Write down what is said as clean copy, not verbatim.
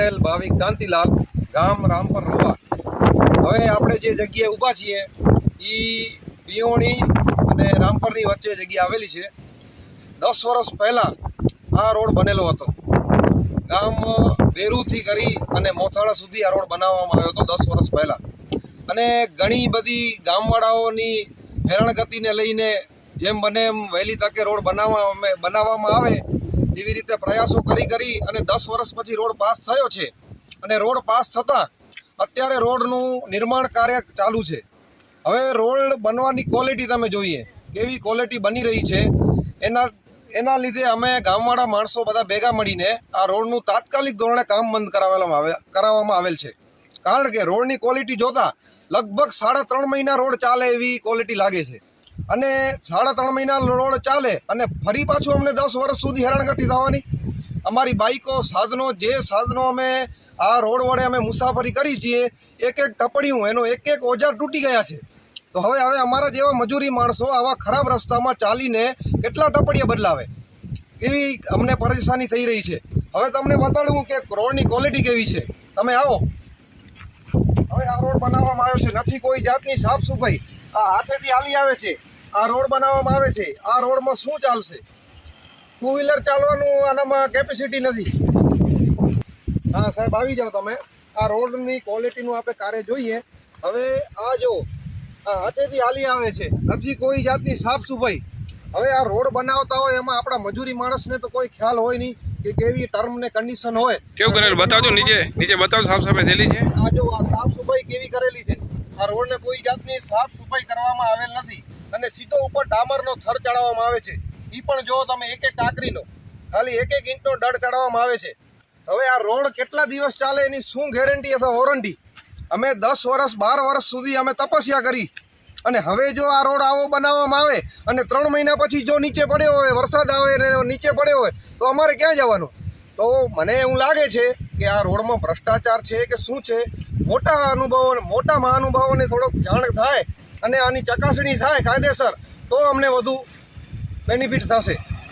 પટેલ ભાવિક કાંતિલાલ, ગામ રામપર રોવા। હવે આપણે જે જગ્યાએ ઊભા છીએ એ બિયોણી અને રામપરની વચ્ચે જગ્યા આવેલી છે। 10 વર્ષ પહેલાં આ રોડ બનેલો હતો। ગામ બેરુથી કરી અને મોથાળા સુધી આ રોડ બનાવવામાં આવ્યો હતો 10 વર્ષ પહેલાં। અને ઘણી બધી ગામવાળાઓની હેરાનગતિને લઈને જેમ બને એમ વહેલી તકે રોડ બનાવવામાં આવે એવી રીતે પ્રયાસો કરી અને 10 વર્ષ પછી રોડ પાસ થયો છે। અને રોડ પાસ થતાં અત્યારે રોડનું નિર્માણ કાર્ય ચાલુ છે। હવે રોડ બનવાની ક્વોલિટી તમે જોઈએ કેવી ક્વોલિટી બની રહી છે। એના લીધે અમે ગામવાળા માણસો બધા ભેગા મળીને આ રોડનું તાત્કાલિક ધોરણે કામ બંધ કરાવવામાં આવેલ છે। કારણ કે રોડની ક્વોલિટી જોતા લગભગ 3.5 મહિના રોડ ચાલે એવી ક્વોલિટી લાગે છે। અને 3.5 મહિના રોડ ચાલે અને ફરી પાછું અમને 10 વર્ષ સુધી હેરાનગતિ થવાની। અમારી બાઈકો સાધનો અમે આ રોડ વડે અમે મુસાફરી કરી છીએ, એક ટપડીયું એનો એક ઓજાર તૂટી ગયા છે। તો હવે અમારા જેવા મજૂરી માણસો આવા ખરાબ રસ્તામાં ચાલીને કેટલા ટપડિયા બદલાવે, કેવી અમને પરેશાની થઈ રહી છે। હવે તમને બતાડું કે રોડની ક્વોલિટી કેવી છે, તમે આવો। હવે આ રોડ બનાવવામાં આવ્યો છે, નથી કોઈ જાતની સાફ સફાઈ, આ હાથેથી હાલી આવે છે। આ રોડ બનાવવામાં આવે છે, આ રોડમાં શું ચાલશે? 2 વ્હીલર ચાલવાનું આનામાં કેપેસિટી નથી। હા સાહેબ, આવી જાઓ તમે। આ રોડની ક્વોલિટીનું આપણે કાર્ય જોઈએ। હવે આ જો આ હાથેથી હાલી આવે છે, નથી કોઈ જાતની સાફ સફાઈ। હવે આ રોડ બનાવતા હોય એમાં આપણા મજૂરી માણસને તો કોઈ ખ્યાલ હોય નહીં કે કેવી ટર્મ ને કન્ડિશન હોય। કેવું કરેલું બતાવજો, નીચે બતાવો, સાફ સફાઈ થયેલી છે। આ જો આ સાફ સફાઈ કેવી કરેલી છે। આ રોડને કોઈ જાતની સાફ સફાઈ કરવામાં આવેલ નથી અને સીધો ઉપર ડામરનો થર ચડાવવામાં આવે છે। એ પણ જો તમે એક કાંકરીનો ખાલી એક ઇંચનો દળ ચડાવવામાં આવે છે। હવે આ રોડ કેટલા દિવસ ચાલે એની શું ગેરંટી અથવા વોરંટી? અમે 10 વર્ષ 12 વર્ષ સુધી અમે તપસ્યા કરી અને હવે જો આ રોડ આવો બનાવવામાં આવે અને 3 મહિના પછી જો નીચે પડ્યો હોય, વરસાદ આવે અને નીચે પડ્યો હોય તો અમારે ક્યાં જવાનું? તો મને એવું લાગે છે કે આ રોડમાં ભ્રષ્ટાચાર છે કે શું છે। મોટા મહાનુભાવોને થોડોક જાણ થાય અને આની ચકાસણી થાય કાયદેસર તો અમને વધુ બેનિફિટ થશે।